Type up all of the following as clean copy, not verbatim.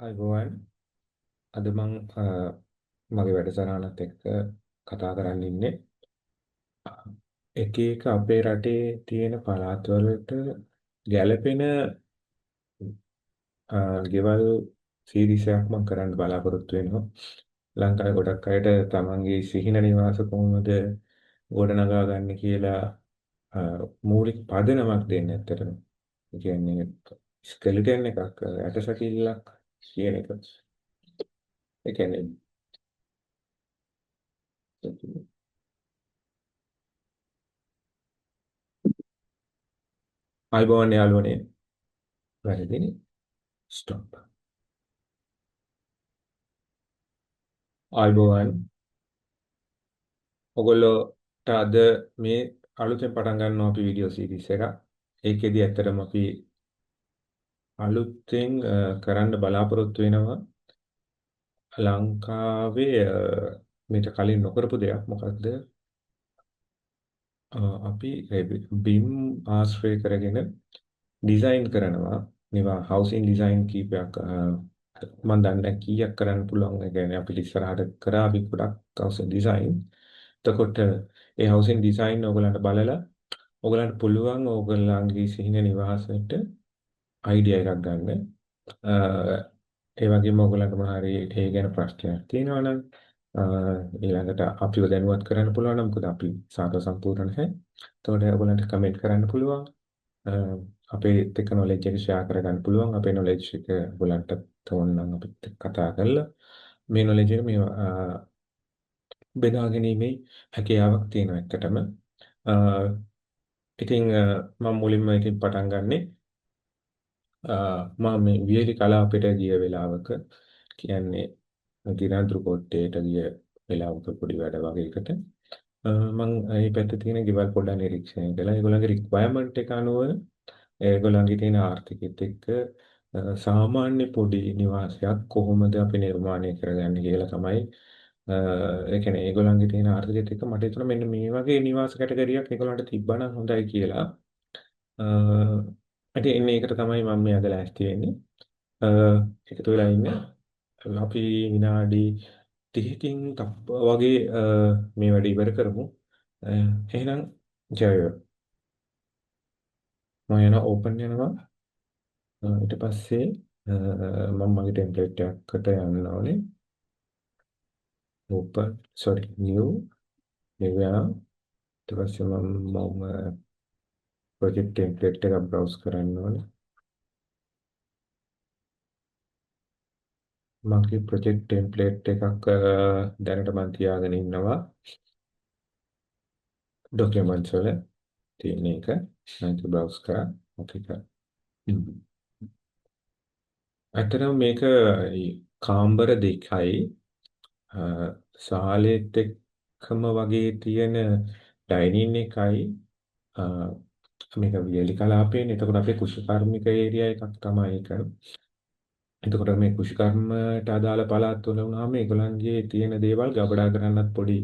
අයිබෝවන් අද මං මගේ වැඩසටහනත් එක්ක කතා කරන්න ඉන්නේ එක එක අපේ රටේ තියෙන පළාත්වලට ගැළපෙන ගෙවල් සීරීස් එකක් මම කරන්න බලාපොරොත්තු වෙනවා. ලංකාවේ ගොඩක් අයට තමන්ගේ සිහින නිවාස කොහොමද ගොඩනගා ගන්න කියලා මූලික පදනමක් දෙන්න ඇත්තටම. ඒ කියන්නේ ස්කෙලිටන් එකක් ඇටසැකිල්ලක් කියන එක. ඒ කියන්නේ අයිබෝවන් යාළුවනේ වැරදිනේ ස්ටොප් ආයුබෝවන් ඔයගොල්ලෝට අද මේ අලුතෙන් පටන් ගන්නවා අපි වීඩියෝ සීරීස් එකක්. ඒකෙදි ඇත්තටම අපි අලුතෙන් කරන්න බලාපොරොත්තු වෙනවා ලංකාවේ මේක කලින් නොකරපු දෙයක්. මොකක්ද? අපි බිම් ආශ්‍රය කරගෙන ඩිසයින් කරනවා. මේවා හවුසින් ඩිසයින් කීපයක් මම දන්නේ කීයක් කරන්න පුළුවන්. ඒ කියන්නේ අපි ඉස්සරහට කරා අපි ගොඩක් හවුසින් ඩිසයින්. එතකොට ඒ හවුසින් ඩිසයින් ඕගලන්ට බලලා ඕගලන්ට පුළුවන් ඕගලන්ගේ සිහින නිවාසයට අයිඩියා එකක් ගන්න. ඒ වගේම ඕගලන්ට මොනවා හරි ඒ ගැන ප්‍රශ්නයක් තියෙනවා නම් ඊළඟට අපිව දැනුවත් කරන්න පුළුවන් නම් මොකද අපි සාක සම්පූර්ණ නැහැ. එතකොට ඕගලන්ට කමෙන්ට් කරන්න පුළුවන්. අපේ එක්ක නොලෙජ් එක ෂෙයා කරගන්න පුළුවන්. අපේ නොලෙජ් එක ඔයගලන්ට තෝරන නම් අපිත් එක්ක කතා කරලා මේ නොලෙජ් එක මේ බෙදා ගැනීමේ හැකියාවක් තියෙනවා ඇත්තටම. ඉතින් මම මුලින්ම ඉතින් පටන් ගන්නෙ මම මේ වියලි කලාපයට ගිය වෙලාවක කියන්නේ ගිරාන්තුරු කොට්ටේට ගිය වෙලාවක පොඩි වැඩ වගේකට මම මේ පැත්තේ තියෙන ගෙවල් පොඩ්ඩක් නිරීක්ෂණය කළා. ඒගොල්ලන්ගේ රික්වයර්මන්ට් එක අනුව ඒගොල්ලන්ගේ තියෙන ආර්ථිකෙත් එක්ක සාමාන්‍ය පොඩි නිවාසයක් කොහොමද අපි නිර්මාණය කරගන්නේ කියලා තමයි ඒ කියන්නේ ඒගොල්ලන්ගේ තියෙන ආර්ථිකෙත් එක්ක මට හිතුණා මෙන්න මේ වගේ නිවාස කැටගරියක් ඒගොල්ලන්ට තිබ්බනම් හොඳයි කියලා. ඉතින් එන්නේ ඒකට තමයි මම මේ අද ලෑස්ති වෙන්නේ. එකතු වෙලා ඉන්න අපි විනාඩි 30කින් වගේ මේ වැඩ ඉවර කරමු. එහෙනම් ජය වේවා. මම යන ඕපන් යනවා. ඊට පස්සේ මම මගේ ටෙම්ප්ලේට් එකකට යන්න ඕනේ. ඕපන් sorry new new යනවා. ඊට පස්සේ මම ප්‍රොජෙක්ට් ටෙම්ප්ලේට් එක browse කරන්න ඕනේ. මගේ ප්‍රොජෙක්ට් ටෙම්ප්ලේට් එකක් දැනට මම තියාගෙන ඉන්නවා ඩොකියුමන්ට්ස් වල තියෙන එක මම browse කරා ඕකේ කරා. ඇත්තටම මේක කාම්බර දෙකයි සාලෙත් එක්කම වගේ තියෙන ඩයිනින් එකයි මේක වියලි කලාපයෙන්. එතකොට අපේ කුෂිකර්මික ඒරියා එකක් තමයි ඒක. එතකොට මේ කුෂිකර්මයට අදාළ පළාත් වල වුණාම ඒගොල්ලන්ගේ තියෙන දේවල් ගබඩා කරන්නත් පොඩි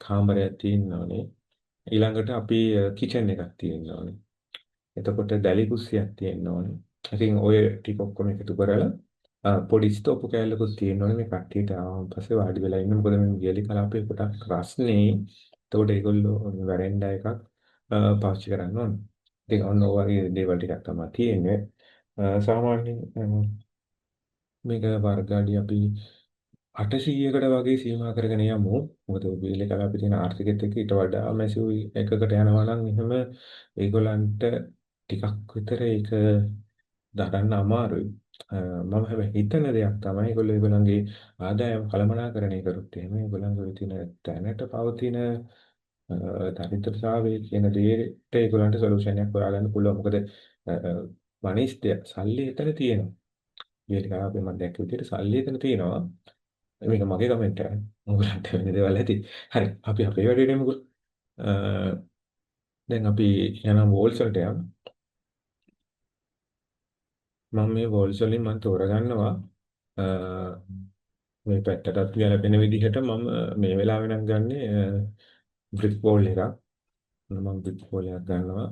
කාමරයක් තියෙනවානේ. ඊළඟට අපි කිචන් එකක් තියෙනවානේ. එතකොට දැලි කුස්සියක් තියෙන්න ඕනේ. ඉතින් ඔය ටික ඔක්කොම එකතු කරලා පොඩි ස්තෝපු කෑල්ලකුත් තියෙන්න ඕනේ මේ කට්ටියට ආවම පස්සේ වාඩි වෙලා ඉන්න. මොකද මේ වියලි කලාපේ කොටක් රස්නේ. එතකොට ඒගොල්ලෝ වැරෙන්ඩා එකක් පාවිච්චි කරන්න ඕනේ. ඉතින් ඔන්න ඔය වගේ දේවල් ටිකක් තමයි තියෙන්නේ. සාමාන්‍යයෙන් මේක වර්ග අඩි අපි 800කට වගේ සීමා කරගෙන යමු. මොකද වියලි කලාපේ තියෙන ආර්ථිකෙත් එක්ක ඊට වඩා මැසිව් එකකට යනවා නම් එහෙම ඒගොල්ලන්ට ටිකක් විතර ඒක දරන්න අමාරුයි. මම හැබැයි හිතන දෙයක් තමයි ඒගොල්ලන්ගේ ආදායම කළමනාකරණය කරොත් එහෙම ඒගොල්ලන්ගේ තියෙන දැනට පවතින දරිද්‍රතාවයේ කියන දෙයට ඒගොල්ලන්ට සොලියුෂන් එකක් හොයාගන්න පුළුවන්. මොකද වනිස්ත්‍ය සල්ලි එතන තියෙනවා. වියලි කලාපේ මම දැක්ක විදිහට සල්ලි එතන තියෙනවා. මේක මගේ කමෙන්ට් එකයි. මොකක්ද වෙන දේවල් ඇති. හරි අපි අපේ වැඩේ නෙමෙයි. දැන් අපි යනවා වෝල්ස් වලට යමු. මම මේ වෝල්ස් වලින් මම තෝරගන්නවා මේ පැත්තටත් ගැලපෙන විදිහට මම මේ වෙලාවේ නම් ගන්නෙ බ්‍රික් වෝල් එකක්. මම බ්‍රික් වෝල් එකක් ගන්නවා.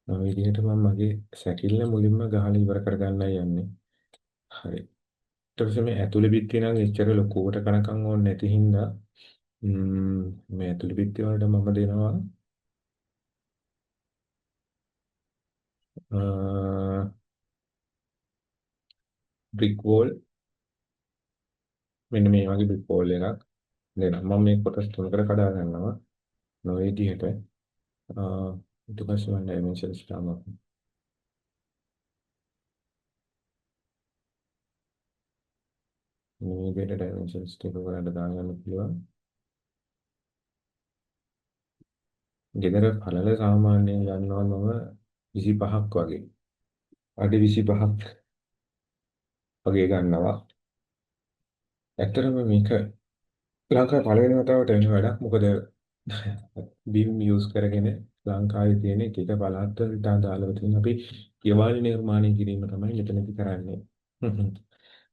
මේ විදිහට මම මගේ සැකිල්ල මුලින්ම ගහලා ඉවර කරගන්නයි යන්නේ. හරි. ඊට පස්සේ මේ ඇතුළේ බිත්තිය නම් එච්චර ලොකුවට කනකම් ඕනේ නැති හින්දා මේ ඇතුළේ බිත්තිය වලට මම දෙනවා බ්‍රික් වෝල්. මෙන්න මේ වගේ බ්‍රික් වෝල් එකක් දෙනවා. මම මේ කොටස් තුනකට කඩා ගන්නවා. මේ විදිහට ඊට පස්සේ මම ඩයිමෙන්ෂන්ස් දානවා. මේ විදිහට ඩයිමෙන්ෂන්ස් ටික ඔයාලට දාගන්න පුළුවන්. ගෙදර පළල සාමාන්‍යයෙන් ගන්නවා මම 25ක් වගේ. අඩි 25ක් වගේ ගන්නවා. ඇත්තටම මේක ලංකාවේ පළවෙනි වතාවට වෙන වැඩක්. මොකද බිම් යූස් කරගෙන ලංකාවේ තියෙන එක එක පළාත් වලට අදාළව තියෙන අපි ගෙවල් නිර්මාණය කිරීම තමයි මෙතනදි කරන්නේ.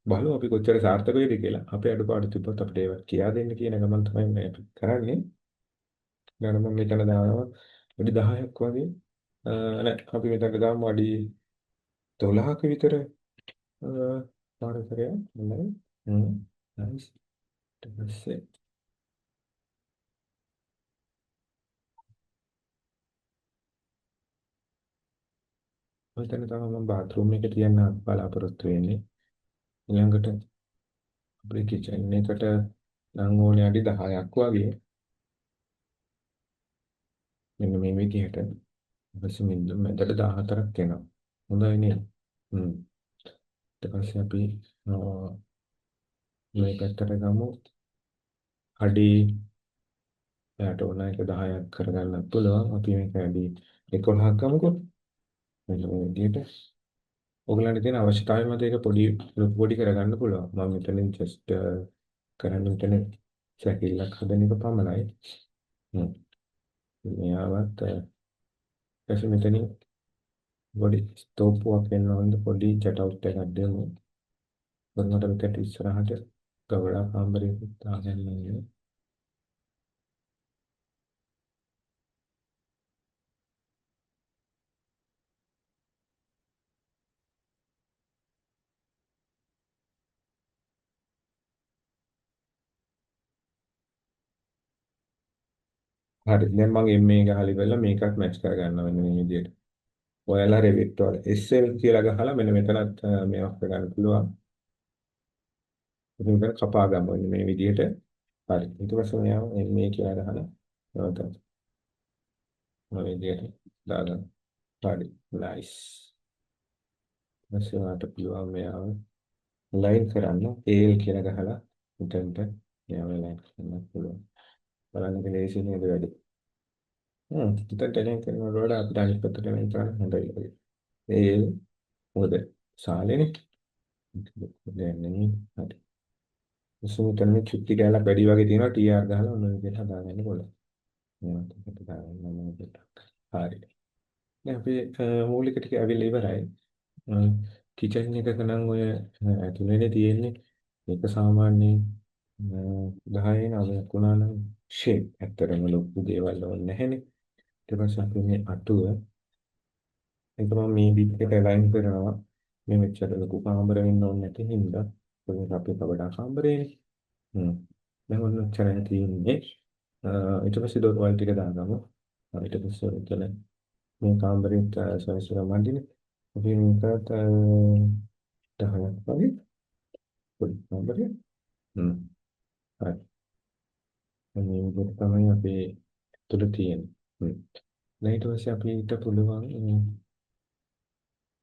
බලමු අපි කොච්චර සාර්ථක වෙයිද කියලා. අපේ අඩුපාඩු තිබ්බොත් අපිට ඒවා කියා දෙන්න කියන ගමන් තමයි මේ අපි කරන්නේ. ඊළඟ මම මෙතන දානවා අඩි 10ක් වගේ. නෑ අපි මෙතන දාමු අඩි 12ක විතර පාරතරය. හොඳයි. නයිස්. ඊට පස්සේ මෙතන තමයි මම බාත්රූම් එක තියන්න බලාපොරොත්තු වෙන්නේ. ඊළඟට අපේ කිචන් එකට නම් ඕනේ අඩි 10ක් වගේ. මෙන්න මේ විදිහට. ඊපස්සේ මෙතනට 14ක් එනවා. හොඳයි නේද? හ්ම්. ඊට පස්සේ අපි අ, මේ පැත්තට ගමු. අඩි එයාට ඕන එක 10ක් කරගන්න පුළුවන්. අපි මේක අඩි 11ක් ගමුකෝ. මෙන්න මේ විදිහට. ඔයගලන්ට තියෙන අවශ්‍යතාවය මත ඒක පොඩි ලොකු පොඩි කරගන්න පුළුවන්. මම මෙතනින් ජස්ට් කරන්න මෙතන සැකිල්ලක් හදන එක පමණයි. හ්ම්. මෙයාවත් ඊපස්සේ මෙතනින් පොඩි ස්තෝප්පුවක් වෙනවන්ද පොඩි චට් අවුට් එකක් දෙමු. මොනකට විකට ඉස්සරහට ගවඩා කාමරයක දාගන්න ඕනේ. හරි. දැන් මම මේ ගහලා ඉවරලා මේකත් මැච් කරගන්නවා මෙන්න මේ විදිහට. ඔයාලා Revit වල SL කියලා ගහලා මෙන්න මෙතනත් මේවා කරගන්න පුළුවන්. ඉතින් මේක කපා ගමු මෙන්න මේ විදිහට. හරි. ඊට පස්සේ මෙයා මේ කියලා ගහලා නැවත මේ විදිහට දාගන්න. හරි. නයිස්. ඊපස්සේ වාට පුළුවන් මෙයාව ලයින් කරන්න AL කියලා ගහලා මෙතනට මෙයාව ලයින් කරන්න පුළුවන්. බලන්න ඉතින් ලේසි නේද වැඩි. මෙතනට ලයින් කරනකොට වඩා අපිට අනිත් පැත්තට ලයින් කරන්න හොඳයි වගේ. AL මොකද සාලේනේ. දැන් නෙමෙයි. හරි. මෙතන මේ චුට්ටි කැලක් වැඩි වගේ තියෙනවා TR ගහලා ඔන්න ඔය විදිහට හදාගන්න පුළුවන්. මේවත් එකට දාගන්න මම විදිහට. හරි. දැන් අපි මූලික ටික ඇවිල්ලා ඉවරයි. කිචන් එකක නම් ඔය ඇතුළේනේ තියෙන්නේ. ඒක සාමාන්‍යයෙන් 10 9ක් වුණා නම් ෂේප් ඇත්තටම ලොකු දේවල් ඕනේ නැහැනේ. ඊට පස්සේ අපි මේ අටුව ඒක මම මේ පිටකට ලයින් කරනවා. මේ මෙච්චර ලොකු කාමර වෙන්න ඕනේ නැති හින්දා ඒක අපේ කවඩා කාමරේනේ. හ්ම්. දැන් ඔන්න ඔච්චරයි තියෙන්නේ. ඊට පස්සේ දොරවල් ටික දාගමු. ඊට පස්සේ උතන මේ කාමරේට සවිසර මන්දිනේ. අපි මේකට 10ක් වගේ පොඩි කාමරේ. හ්ම්. හරි. මේ විදිහට තමයි අපේ තුල තියෙන්නේ. හ්ම්. ඊට පස්සේ අපිට පුළුවන්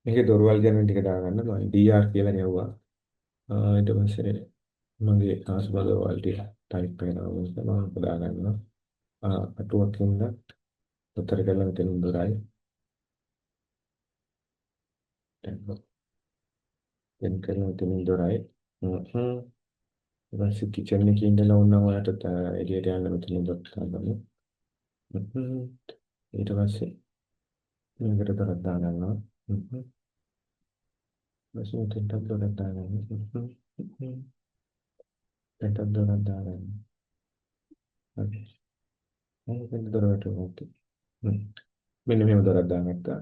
මේකේ දොරවල් ගැන ටික දාගන්න. මම DR කියලා ගැහුවා. ඊට පස්සේ මගේ ආස්බදවල් ටික ටයිප් කරනවා මම දාගන්නවා. අටුවකින්ද උත්තර කරලා මෙතන දොරයි. දැන් කරලා මෙතන දොරයි. හ්ම්. ඊපස්සේ කිචන් එකේ ඉඳලා වුණා ඔයාලට එළියට යන්න මෙතන දොර ගන්නවා. හ්ම්. ඊට පස්සේ මේකට දොරක් දාගන්නවා. හ්ම්. ඊපස්සේ මෙතනට දොරක් දාගන්නවා. හ්ම්. මෙතනට දොරක් දාගන්නවා. හරි. මේකෙන් දොරට ඕකේ. හ්ම්. මෙන්න මෙහෙම දොරක් දාගත්තා.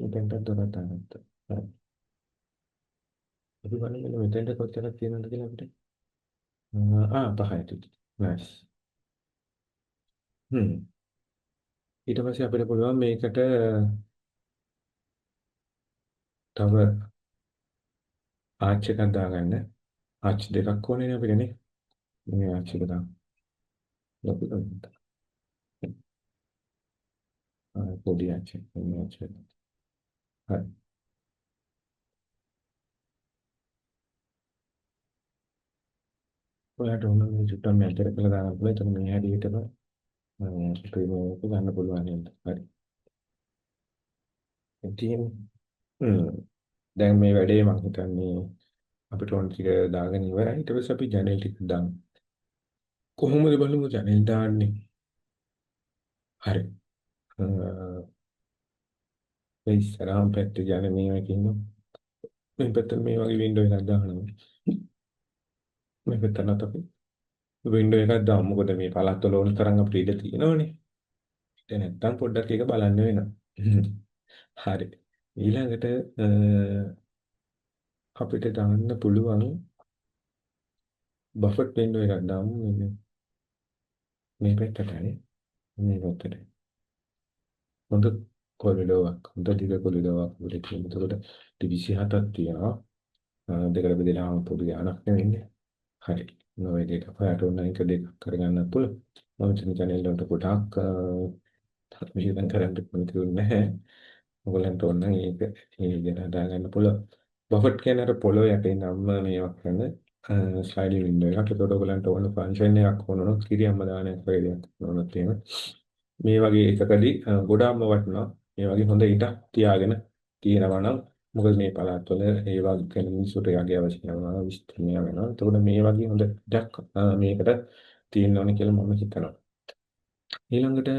මෙතෙන්ට දොරට දාගත්තා. හරි. අපි බලමු මෙන්න මෙතෙන්ට කොච්චරක් තියෙනවද කියලා අපිට. පහයි ටික. නයිස්. හ්ම්. ඊට පස්සේ අපිට පුළුවන් මේකට තව ආච් එකක් දාගන්න. ආච් දෙකක් ඕනේ නේ අපිට නේ. මේ ආච් එක දාමු. ලොකු කරගත්ත. පොඩි ආච් එක. මේ ආච් එක. හරි. ඔයාලට ඕන නම් චුට්ටක් මැදට කියලා දාන්න පුළුවන්. එතකොට මේ හැටියටම ප්‍රීමියම් එක ගන්න පුළුවන් නේද? හරි. ඉතින් දැන් මේ වැඩේ මම හිතන්නේ අපිට ඕන ටික දාගෙන ඉවරයි. ඊට පස්සේ අපි ජනේල් ටික දාමු. කොහොමද බලමු ජනේල් දාන්නේ? හරි. ඒ ඉස්සරහම පැත්තේ ජනේල් මේවා කියනවා. මේ පැත්තට මේ වගේ වින්ඩෝ එකක් දානවා. මේ පැත්තට අපි වින්ඩෝ එකක් දාමු. මොකද මේ පළාත් වල ඕන තරම් අපිට ඉඩ තියෙනවනේ. ඒක නැත්තම් පොඩ්ඩක් ඒක බලන්න වෙනවා. හරි. ඊළඟට අපිට දාන්න පුළුවන් බෆට් වින්ඩෝ එකක් දාමු. මේ පැත්තටයි. මේ පැත්තට. හොඳ කොරිඩෝවක්. හොඳ දිග කොරිඩෝවක් අපිට තියෙනවා. එතකොට 27ක් තියෙනවා. දෙකට බෙදලාම පොඩි ගාණක් නෙවෙන්නේ. හරි. නොවේ දෙක හොයාට ඕන එක දෙකක් කරගන්න පුළුවන්. මම මෙතන channel වලට ගොඩාක් විහිදම් කරන්න පුළුවන් නැහැ. ඔයගලන්ට ඕන නම් ඒක ඒ ගැන හදාගන්න පුළුවන්. බෆට් කියන අර පොළොව යටේ නම් මේවා කරන ස්ලයිඩින් වින්ඩෝ එකක්. ඒකට ඔයගලන්ට ඕන ෆන්ක්ෂන් එකක් ඕන නම් කිරියම්ම දාන එක වගේ දෙයක් ඕනොත් එහෙම මේ වගේ එකකදී ගොඩාක්ම වටිනවා. මේ වගේ හොඳ ඉඩක් තියාගෙන තියෙනවා නම් මොකද මේ පළාත්වල ඒ වගේ මිනිස්සුන්ට යගේ අවශ්‍යතාවය විස්තරණය වෙනවා. එතකොට මේ වගේ හොඳ ඉඩක් මේකට තියෙන්න ඕනේ කියලා මම හිතනවා. ඊළඟට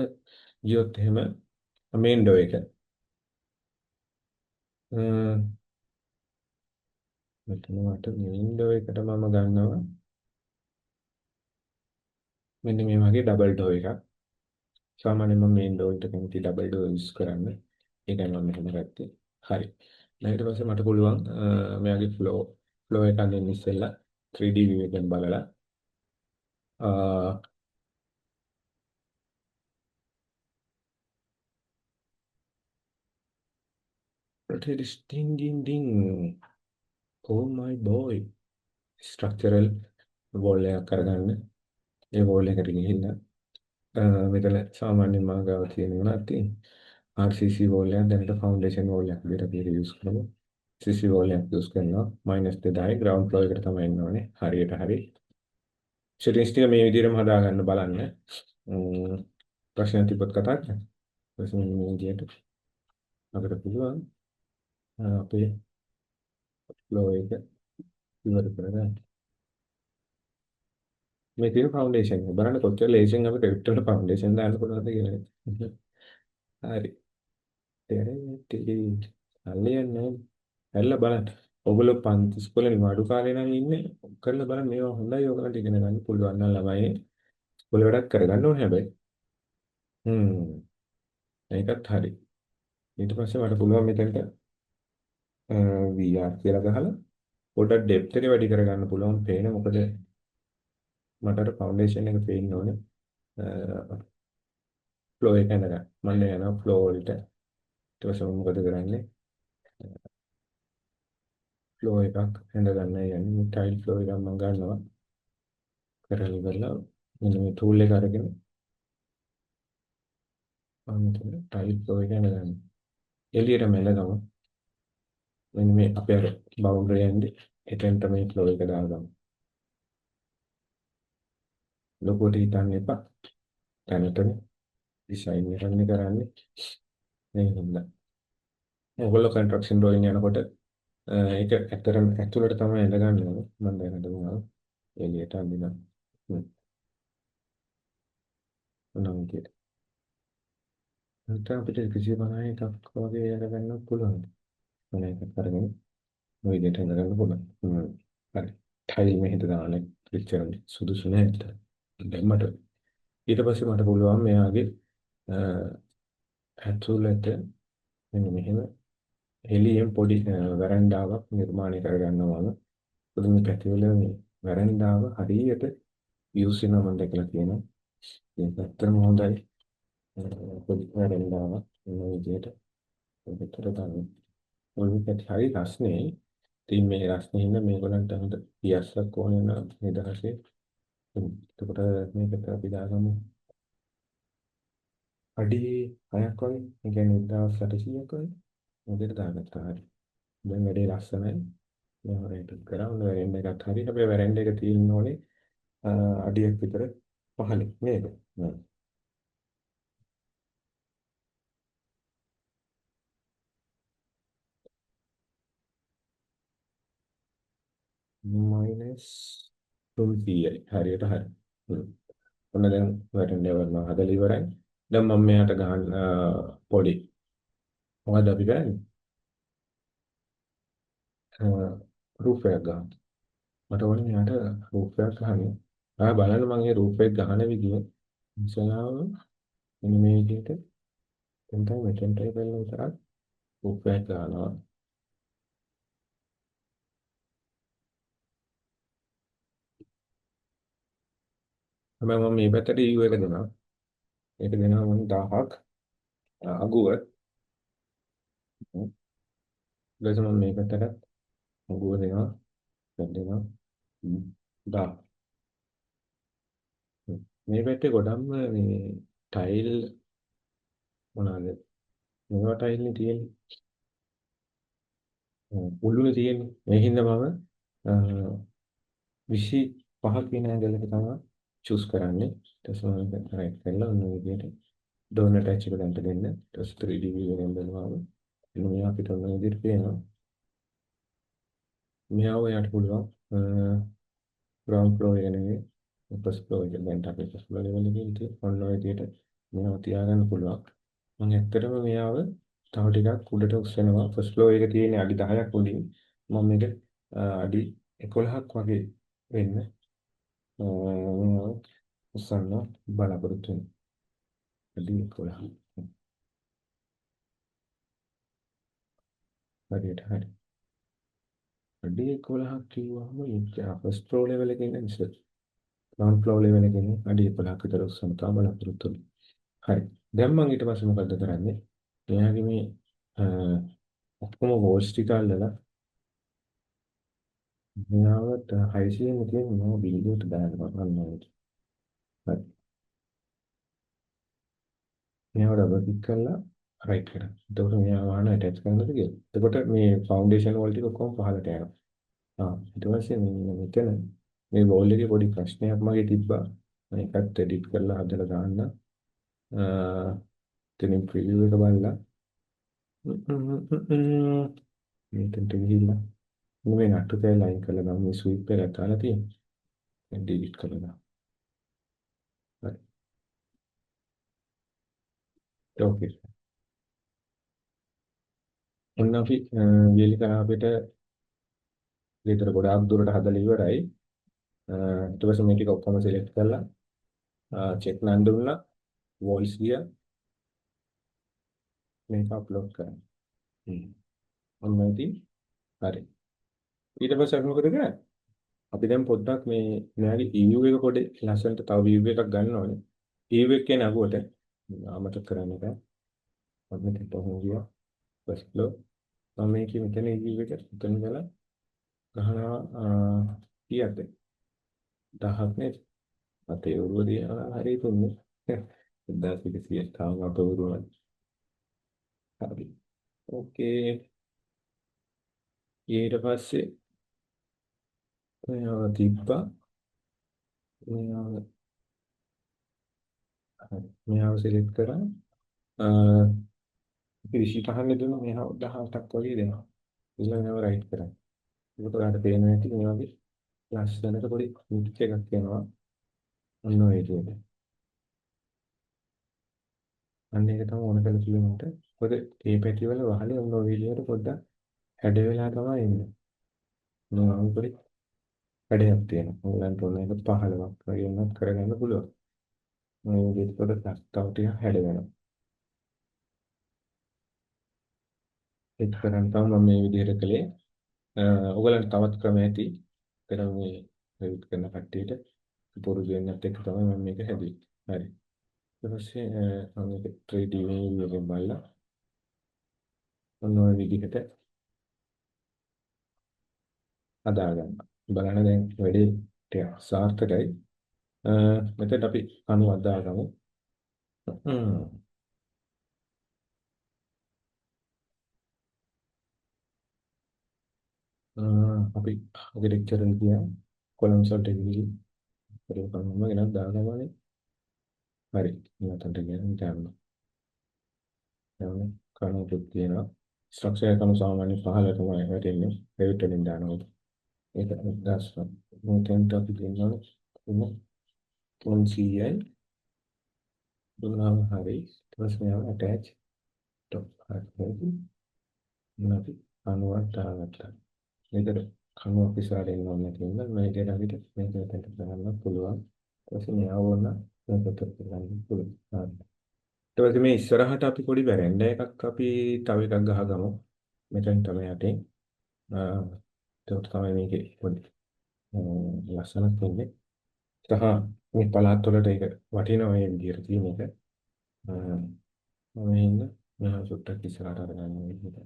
ගියොත් එහෙම මේන් ඩෝ එක. මෙතන මට මේන් ඩෝ එකට මම ගන්නවා මෙන්න මේ වගේ ඩබල් ඩෝ එකක්. සාමාන්‍යයෙන් මම මේන් ඩෝ එකට කැමති ඩබල් ඩෝ යූස් කරන්න. ඒකයි මම මෙහෙම ගත්තේ. හරි. ඊට පස්සේ මට පුළුවන් මෙයාගේ ෆ්ලෝ එක අඳින්න ඉස්සෙල්ලා 3D view එකෙන් බලලා ding ding ding. Oh my boy. Structural wall එකක් කරගන්න. ඒ වෝල් එකට ගිහිල්ලා මෙතන සාමාන්‍යයෙන් මම ගාව තියෙන උනත් RCC වෝල් එකක් දැනට ෆවුන්ඩේෂන් වෝල් එකක් විතර අපි යූස් කරමු. CC වෝල් එකක් යූස් කරනවා. -2 ග්‍රවුන්ඩ් ෆ්ලෝ එකට තමයි එන්න ඕනේ. හරියට හරි. සෙටින්ග්ස් ටික මේ විදිහටම හදාගන්න බලන්න. ප්‍රශ්න තිබ්බත් කතා කරන්න. ප්‍රශ්න මේ විදිහට අපිට පුළුවන් අපේ ෆ්ලෝ එක ඉවර කරගන්න. මේ තියෙන ෆවුන්ඩේෂන් එක බලන්න කොච්චර ලේසියෙන් අපිට වෙක්ටර් ෆවුන්ඩේෂන් දාන්න පුළුවන්ද කියලා. හරි. හරියන්නේ. හැල්ලා බලන්න. ඔයගොල්ලෝ පන්ති ඉස්කෝලේ නිවාඩු කාලේ නම් ඉන්නේ. කරලා බලන්න මේවා හොඳයි ඔයගලන්ට ඉගෙන ගන්න පුළුවන් නම් ළමයි. ඉස්කෝලේ වැඩක් කරගන්න ඕනේ හැබැයි. හ්ම්. ඒකත් හරි. ඊට පස්සේ මට පුළුවන් මෙතනට VR කියලා ගහලා පොඩක් ඩෙප්ත් එක වැඩි කරගන්න පුළුවන් පේන මොකද මට අර ෆවුන්ඩේෂන් එක පේන්න ඕනේ. ෆ්ලෝ එක යනකම් මම යනවා ෆ්ලෝ වලට. ඊට පස්සේ මම මොකද කරන්නේ? ෆ්ලෝ එකක් හඳ ගන්න යන්නේ ටයිල් ෆ්ලෝ එකක් මම ගන්නවා. කරලා ඉවරලා මෙන්න මේ ටූල් එක අරගෙන මම මෙතන ටයිල් ෆ්ලෝ එක හඳ ගන්නවා. එළියට මෙලගම මෙන්න මේ අපේ අර බවුන්ඩරි එන්නේ එතෙන්ට මේ ෆ්ලෝ එක දාගමු. ලොකුට හිතන්න එපා. දැනටම ඩිසයින් එකනේ කරන්නේ. මේ හින්දා. ඔයගොල්ලෝ කන්ස්ට්‍රක්ෂන් ඩ්‍රොයින් යනකොට ඒක ඇත්තටම ඇතුළට තමයි එඳ ගන්න ඕනේ. මම දැන් හදනවා. එළියට අඳිනවා. නම් කියට. නැත්නම් අපිට 151ක් වගේ අරගන්න පුළුවන්. මම ඒක කරගෙන ඔය විදිහට හදගන්න පුළුවන්. හරි. ටයිල් මෙහෙට දාන්න පික්චර් සුදුසු නැහැ. දැන් මට ඊට පස්සේ මට පුළුවන් මෙයාගේ ඇතුළත මෙන්න මෙහෙම එළියෙන් පොඩි වරන්ඩාවක් නිර්මාණය කරගන්නවා මම. මොකද මේ පැතිවල මේ වරන්ඩාව හරියට යූස් වෙනවා මම දැකලා තියෙනවා. ඒක ඇත්තටම හොඳයි. පොඩි වරන්ඩාවක් මේ විදිහට විතර ගන්න. ඔය විදිහට හරි රස්නේ. ඉතින් මේ රස්නේ ඉන්න මේගොල්ලන්ට හොඳ පියස්සක් ඕනේ නම් නිදහසේ. එතකොට මේකට අපි දාගමු අඩි 6ක් වගේ. ඒ කියන්නේ 1800ක් වගේ. මොකද දාගත්තා හරි. දැන් වැඩේ ලස්සනයි. මම රේට් කරා ඔන්න වෙරෙන්ඩ එකත් හරි. හැබැයි වෙරෙන්ඩ එක තියෙන්න ඕනේ අඩියක් විතර පහළින් නේද? මයිනස් 300යි හරියට හරි. හ්ම්. ඔන්න දැන් වෙරෙන්ඩ එක හදලා ඉවරයි. දැන් මම මෙයාට ගහන්න පොඩි මොකද අපි කරන්නේ? රූෆ් එකක් ගන්න. මට ඕනේ මෙයාට රූෆ් එකක් ගහන්න. බලන්න මම මේ රූෆ් එක ගහන විදිය ඉස්සලාම මෙන්න මේ විදිහට මෙතෙන්ට බලන විතරක් රූෆ් එකක් ගන්නවා. හැබැයි මම මේ පැත්තට EU එක දෙනවා. ඒක දෙනවා මම 1000ක් අගුව. ඊට පස්සේ මම මේ පැත්තට අගුව දෙනවා. දැන් දෙනවා 1000. මේ පැත්තේ ගොඩක්ම මේ ටයිල් මොනවාද? මේවා ටයිල් නේ තියෙන්නේ. උළුනේ තියෙන්නේ. මේ හින්දා මම 25 කියන ඇඟලට තමයි චූස් කරන්නේ. ඊට පස්සේ මම රයිට් කරලා ඔන්න ඔය විදිහට ඩෝන් ඇටච් එක දැන්ට දෙන්න. ඊට පස්සේ 3D view එකෙන් බලනවා. එන්න මේ අපිට ඔන්න ඔය විදිහට පේනවා. මෙයාව යට පුළුවන් ග්‍රවුන්ඩ් ෆ්ලෝර් එක නෙවෙයි ෆස්ට් ෆ්ලෝර් එක දැන් අපි ෆස්ට් ෆ්ලෝර් ලෙවල් එකේ ඉතින් ඔන්න ඔය විදිහට මෙයාව තියාගන්න පුළුවන්. මම ඇත්තටම මෙයාව තව ටිකක් උඩට උස්සනවා. ෆස්ට් ෆ්ලෝර් එකේ තියෙන අඩි 10ක් උඩින් මම මේක අඩි 11ක් වගේ වෙන්න උස්සන්න බලාපොරොත්තු වෙනවා. අඩි 11. හරියට හරි. අඩි 11ක් කිව්වම ඒක ෆස්ට් ෆ්ලෝර් ලෙවල් එකේ ඉන්න නිසා ග්‍රවුන්ඩ් ෆ්ලෝර් ලෙවල් එකේ ඉන්නේ අඩි 11ක් විතර උස්සන්න තමයි බලාපොරොත්තු වෙන්නේ. හරි. දැන් මම ඊට පස්සේ මොකද කරන්නේ? එයාගේ මේ අ, ඔක්කොම වෝල්ස් ටික අල්ලලා මෙයාවට 600 තියෙන මොනව බිලියට දානවා අන්නවට. හරි. මෙයාව ඩබල් ක්ලික් කරලා රයිට් කරා. එතකොට මෙයා වහන ඇටච් කරනද කියලා. එතකොට මේ ෆවුන්ඩේෂන් වෝල් ටික ඔක්කොම පහළට යනවා. ඊට පස්සේ මෙතන මේ වෝල් එකේ පොඩි ප්‍රශ්නයක් මගේ තිබ්බා. මම ඒකත් එඩිට් කරලා හදලා දාන්න. එතනින් ප්‍රිවිව් එක බලලා මේකට ගිහිල්ලා මේ නටු කෑ ලයින් කරලා ගමු මේ ස්විප් එක දාලා තියෙනවා. දැන් ඩිලීට් කරලා දාන්න. හරි. ඕකේ. ඔන්න අපි වේලිකා අපිට විතර ගොඩාක් දුරට හදලා ඉවරයි. ඊට පස්සේ මේ ටික ඔක්කොම සිලෙක්ට් කරලා චෙක් නන් දුන්නා වොයිස් ගියා මේක අප්ලෝඩ් කරන්න. හ්ම්. ඔන්න ඉතින් හරි. ඊට පස්සේ අපි මොකද කරන්නේ? අපි දැන් පොඩ්ඩක් මේ මෙයාගේ EU එක පොඩි ලස්සනට තව view එකක් ගන්න ඕනේ. EU එක කියන අගුවට අමතක කරන්න බෑ. අපි මෙතනට හොගියා. First floor. මම මේකේ මෙතන EU එක එතන ගලා ගහනවා කීයක්ද? 1000ක් නේද? අපේ උරුව දිහා හරි තුන්නේ. 1200 තාම අපේ උරුව. හරි. ඕකේ. ඊට පස්සේ මෙයාව තිබ්බා. මෙයාව හරි. මෙයාව සිලෙක්ට් කරා. අ පිළිසි පහන්නේ දුන්න මෙයාව 18ක් වගේ දෙනවා. ඊළඟව රයිට් කරා. ඒකට ඔයාලට පේනවා ඇති මේ වගේ ලස්සනට පොඩි නිට් එකක් එනවා. ඔන්න ඔය විදිහට. අන්න ඒක තමයි ඕන කරලා තියෙනකොට. මොකද මේ පැතිවල වහලේ ඔන්න ඔය විදිහට පොඩ්ඩක් හැඩ වෙලා තමයි එන්නේ. මොනවා පොඩි හැඩයක් තියෙනවා. ඕගලන්ට ඕන එක 15ක් වගේ වුණත් කරගන්න පුළුවන්. මේ විදිහට පොඩ්ඩක් තව ටිකක් හැඩ වෙනවා. ඒක කරන් තමයි මම මේ විදිහට කළේ. ඔයගලන්ට තවත් ක්‍රම ඇති. පෙර මේ ප්‍රයුක්ත කරන කට්ටියට පුරුදු වෙන්නත් එක්ක තමයි මම මේක හැදුවේ. හරි. ඊට පස්සේ මම මේක 3D view එකෙන් බලලා ඔන්න ඔය විදිහට හදා ගන්නවා. බලන්න දැන් වැඩේ ටිකක් සාර්ථකයි. මෙතෙන් අපි කණුවක් දාගමු. හ්ම්. අපි ආකිටෙක්චර් එක ගියා. කොලම්ස් වලට ගිහින් ඒක කණුවම ගෙනත් දාගමනේ. හරි. මෙතනට ගෙන ගන්නවා. දැන් කණුවක් තියෙනවා. ස්ට්‍රක්චර් එක සාමාන්‍ය පහළ තමයි වැටෙන්නේ. රෙවිට් වලින් දානවා. ඒක දැස්ම. මෙතෙන්ට අපි දෙන්නවා. 300යි දුන්නාම හරි. ඊට පස්සේ මේව ඇටච් ටොප් හරි. අපි කණුවක් දාගත්තා. මේකට කණුවක් ඉස්සරහට එන්න ඕනේ නැති නිසා මේක ඊට මේක මෙතනට දාන්න පුළුවන්. ඊට පස්සේ මේ ආවොන්න මේක පෙත්තට ගන්න පුළුවන්. හරි. ඊට පස්සේ මේ ඉස්සරහට අපි පොඩි වැරෙන්ඩා එකක් අපි තව එකක් ගහගමු. මෙතෙන් තමයි යටින්. ඒක තමයි මේකේ පොඩි ලස්සනක් වෙන්නේ. සහ මේ පළාත් වලට ඒක වටිනවා මේ විදිහට තියෙන එක. මම ඉන්න මම සුට්ටක් ඉස්සරහට අරගෙන යනවා.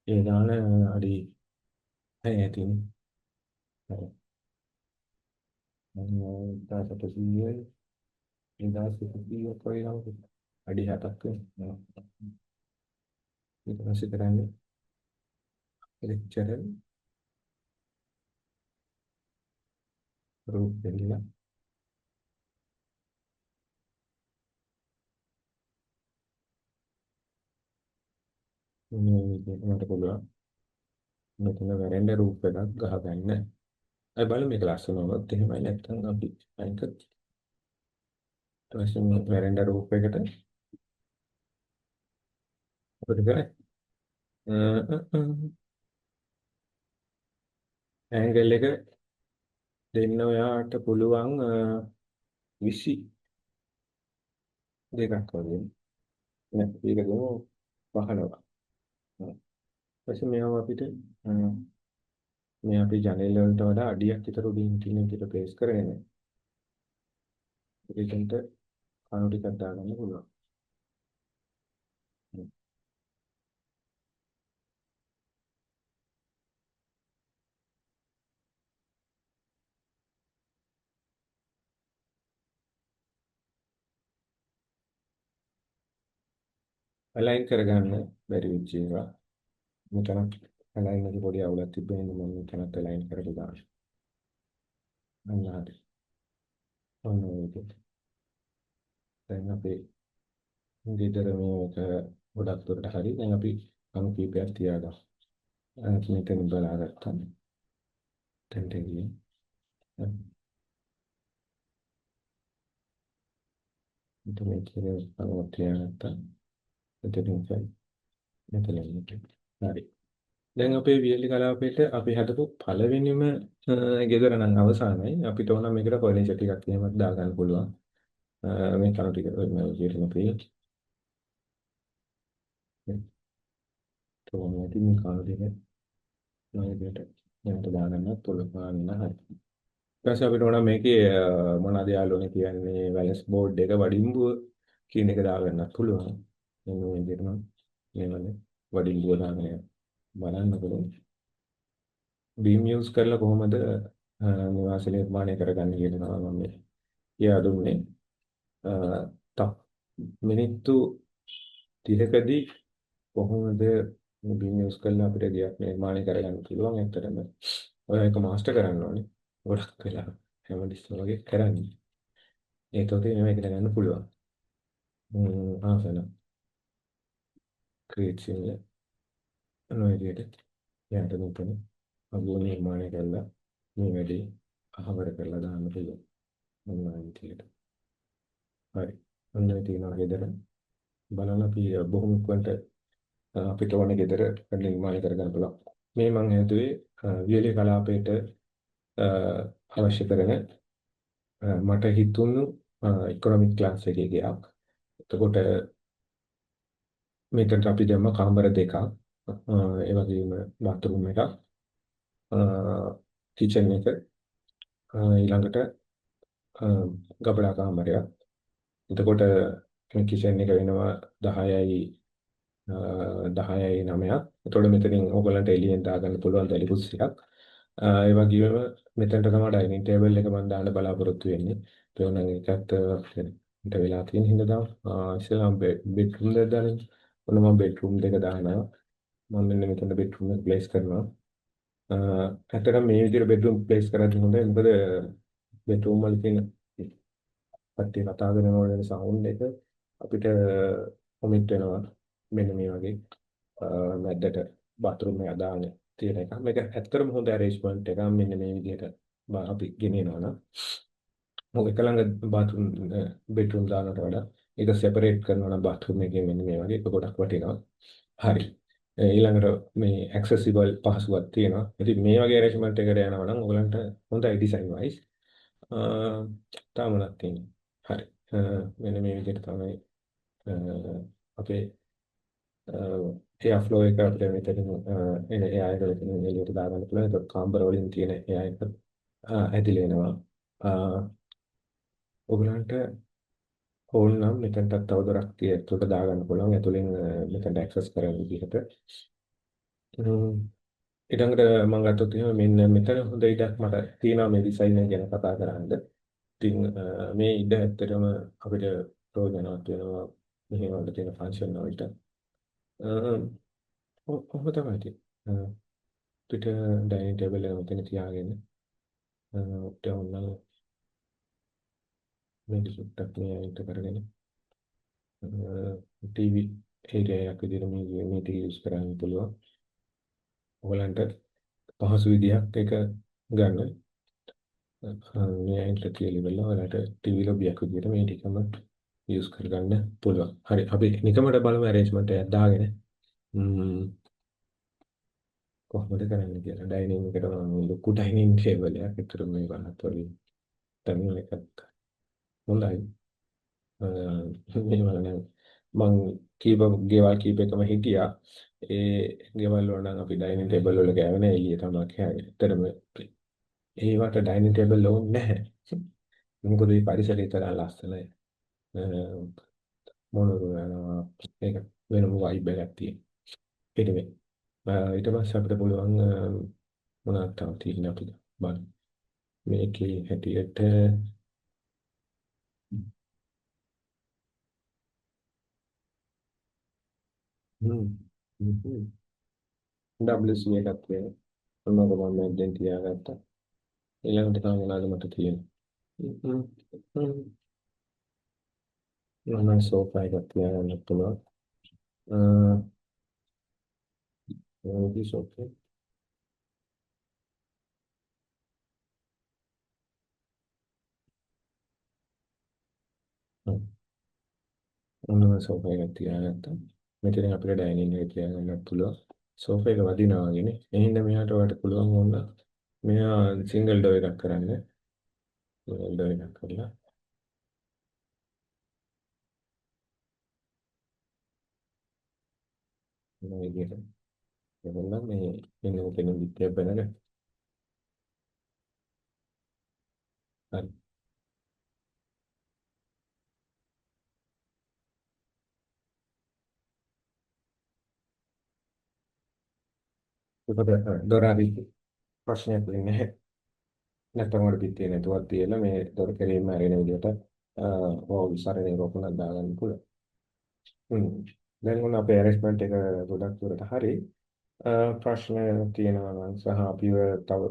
ඒ දාන අඩි 6 ඇතින්. හරි. මම තාසට සීයේ ඉඳාස් සීයේ කොයිනම් අඩි 7ක් වෙනවා. ඊට පස්සේ කරන්නේ ලෙක්චර් රූප දෙන්න. මේ විදිහට මට පුළුවන්. මෙතන වැරෙන්ඩා රූප එකක් ගහගන්න. අය බලමු මේක ලස්සන වුණොත් එහෙමයි නැත්නම් අපි අයික ඊට පස්සේ මේ වැරෙන්ඩා රූප එකට අපිට කරේ ඇන්ගල් එක දෙන්න ඔයාට පුළුවන් 22ක් වගේ. නෑ ඒක දෙමු 15ක්. ඊපස්සේ මේව අපිට මේ අපි ජනේල වලට වඩා අඩියක් විතර උඩින් තියෙන විදිහට ප්ලේස් කරගෙන ඒකෙන්ට කණු ටිකක් දාගන්න පුළුවන්. අලයින් කරගන්න බැරි වෙච්ච ඒවා. මෙතන අලයින් එකේ පොඩි අවුලක් තිබෙනවා මම මෙතනත් අලයින් කරලා දාන්න. අන්න හරි. ඔන්න ඔය විදිහට. දැන් අපි ගෙදර මේක ගොඩක් දුරට හරි. දැන් අපි කණු කීපයක් තියාගමු. මෙතන බලාගත්තා. දැන් දෙවියන්. මෙතන මේකේ කණු තියාගත්තා. මෙතන ඉතින් මෙතන ඉන්නේ. හරි. දැන් අපේ වියලි කලාපයට අපි හදපු පළවෙනිම ගෙදර නම් අවසానයි. අපිට ඕන මේකට ෆර්නිචර් ටිකක් එහෙමත් දාගන්න පුළුවන්. මේ කණු ටික මේ විදිහටම පේ. තෝරන්නේ මේ කණු ටික මේ විදිහට යන්ට දාගන්නත් පුළුවන් නේද? හරි. ඊපස්සේ අපිට ඕන මේකේ මොනවද යාළුවනේ කියන්නේ වැලන්ස් බෝඩ් එක වඩිම්බුව කියන එක දාගන්නත් පුළුවන්. මේ විදිහටම මේ වගේ වඩිම්බුව දාගෙන බලන්නකො. බීම් යූස් කරලා කොහොමද නිවාස නිර්මාණය කරගන්න කියනවා මම මේ කියා දුන්නේ. තව මිනිත්තු 30කදී කොහොමද බීම් යූස් කරලා අපිට ගයක් නිර්මාණය කරගන්න පුළුවන්. ඇත්තටම ඔය එක මාස්ටර් කරන්න ඕනේ. ගොඩක් වෙලා හැමදෙස්සම වගේ කරන්නේ. ඒකත් මේක ගන්න පුළුවන්. ආසන ක්‍රියේට් සිංගල් අනෝ විදියට යාට මෙතන අගෝ නිර්මාණය කරලා මේ වැඩේ අහවර කරලා දාන්න පුළුවන්. මොන විදියට. හරි. අන්න තියෙනවා ගෙදර. බලන්න අපි බොහොම ඉක්මනට අපිට ඕනේ ගෙදර නිර්මාණය කරගන්න පුළුවන්. මේ මම හිතුවේ වියලි කලාපයට අවශ්‍ය කරන මට හිතුණු ඉකොනොමික් ක්ලාස් එකේ ගියක්. එතකොට මෙතනට අපි දැම්ම කාමර දෙකක්. ඒ වගේම bathroom එකක්, කිචන් එක, ඊළඟට ගබඩා කාමරයක්. එතකොට කිචන් එක වෙනවා 10යි 10යි 9ක්. එතකොට මෙතනින් ඕගලන්ට එළියෙන් දාගන්න පුළුවන් දැලිපුස්සියක්. ඒ වගේම මෙතනට තමයි ඩයිනින් ටේබල් එක මම දාන්න බලාපොරොත්තු වෙන්නේ. ඒ වුණා ඒකත් ඊට වෙලා තියෙන හින්දා ඉස්සෙල්ලාම බෙඩ්රූම් දෙක දාන්න. ඔන්න මම බෙඩ්රූම් දෙක දානවා. මම මෙන්න මෙතන බෙඩ්රූම් එක ප්ලේස් කරනවා. ඇත්තටම මේ විදිහට බෙඩ්රූම් ප්ලේස් කරද්දී හොඳයි. මොකද බෙඩ්රූම් වල තියෙන කට්ටිය කතා කරන සවුන්ඩ් එක අපිට කොමිට් වෙනවා. මෙන්න මේ වගේ මැද්දට බාත්රූම් එක දාන්න තියෙන එක. මේක ඇත්තටම හොඳ ඇරේන්ජ්මන්ට් එකක්. මෙන්න මේ විදිහට අපි ගෙනියනවා නම් මොකද එක ළඟ බාත්රූම් බෙඩ්රූම් දානට වඩා ඒක සෙපරේට් කරනවා නම් බාත්රූම් එකේ මෙන්න මේ වගේ ඒක ගොඩක් වටිනවා. හරි. ඊළඟට මේ ඇක්සෙසිබල් පහසුවක් තියෙනවා. ඉතින් මේ වගේ ඇරේන්ජ්මන්ට් එකකට යනවා නම් ඔයගලන්ට හොඳයි ඩිසයින් වයිස්. තාමනක් තියෙනවා. හරි. මෙන්න මේ විදිහට තමයි අපේ එයා ෆ්ලෝ එක අපිට මෙතන එන එයා එක මෙතන එළියට දාගන්න පුළුවන්. ඒක කාම්බර වලින් තියෙන එයා එක ඇදිලා එනවා. ඔයගලන්ට ඕන නම් මෙතනට තව දොරක් ඇතුළට දාගන්න පුළුවන්. ඇතුළෙන් මෙතනට ඇක්සස් කරන විදිහට. ඊළඟට මම ගත්තොත් එහෙනම් මෙන්න මෙතන හොඳ ඉඩක් මට තියෙනවා මේ ඩිසයින් එක ගැන කතා කරන්න. ඉතින් මේ ඉඩ ඇත්තටම අපිට ප්‍රයෝජනවත් වෙනවා මෙහෙම වල තියෙන ෆන්ක්ෂන් වලට. කොහොම තමයි ඉතින්. අපිට ඩයිනින් ටේබල් එක මෙතන තියාගෙන ඔක්ට ඕන මේක සුට්ටක් මේ අයින්ට කරගෙන ටීවී ඒරියා එකක් විදිහට මේ ටීවී යූස් කරන්න පුළුවන්. ඔයගලන්ට පහසු විදිහක් ඒක ගන්න. මේ අයින්ට කියලා ඉවරලා ඔයාලට ටීවී ලොබියක් විදිහට මේ ටිකම යූස් කරගන්න පුළුවන්. හරි අපි නිකමට බලමු ඇරේන්ජ්මන්ට් එකක් දාගෙන කොහොමද කරන්නේ කියලා. ඩයිනින් එකට මම ලොකු ඩයිනින් ටේබල් එකක් විතර මේ වලත් වලින් තමයි එකක් හොඳයි. මේ වල නම් මං කීප ගෙවල් කීපයකම හිටියා. ඒ ගෙවල් වල නම් අපි ඩයිනින් ටේබල් වල ගෑවෙන එළිය තමයි කෑවේ. ඇත්තටම ඒවට ඩයිනින් ටේබල් ඕනේ නැහැ. මොකද මේ පරිසරය තරම් ලස්සනයි. මොනෝරු යනවා ඒක වෙනම වයිබ් එකක් තියෙනවා. anyway ඊට පස්සේ අපිට පුළුවන් මොනවද තව තියෙන්නේ අපිට බලන්න. මේකේ හැටියට WC එකක් තියෙනවා. මොනවද මම දැන් තියාගත්තා. ඊළඟට තව මොනවද මට තියෙන්නේ. හ්ම්. හ්ම්. මම සෝෆා එකක් තියාගන්න පුළුවන්. මේකේ සෝෆා. ඔන්න සෝෆා එකක් තියාගත්තා. මෙතන අපිට ඩයිනින් එක තියාගන්නත් පුළුවන්. සෝෆා එක වදිනවා වගේනේ. එහෙනම් මෙයාට ඔයාලට පුළුවන් වුණා මෙයා සිංගල් ඩෝර් එකක් කරන්න. සිංගල් ඩෝර් එකක් කරලා මේ විදිහට එතකොට මේ මෙන්න මෙතන විත්‍යක් බැලගෙන හරි. එතකොට දොර හරි ප්‍රශ්නයක් වෙන්නේ නැහැ. නැත්නම් වල පිටියේ නැතුවක් තියලා මේ දොර කෙරෙහිම ඇරෙන විදිහට ඔව් සරලව රොකුණක් දාගන්න පුළුවන්. හ්ම්. දැන් උන අපේ ඇරේන්ජ්මන්ට් එක ගොඩක් දුරට හරි. ප්‍රශ්න තියෙනවා නම් සහ අපිව තව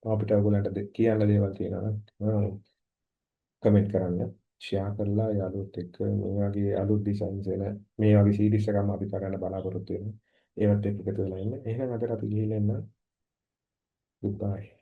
අපිට ඔයගලන්ට කියන්න දේවල් තියෙනවා නම් කමෙන්ට් කරන්න. ෂෙයා කරලා යාළුවොත් එක්ක මේ වගේ අලුත් ඩිසයින්ස් එන මේ වගේ සීරීස් එකක් අපි කරන්න බලාපොරොත්තු වෙනවා. ඒවත් එක්ක එකතු වෙලා ඉන්න. එහෙනම් අදට අපි ගිහින් එන්න. goodbye.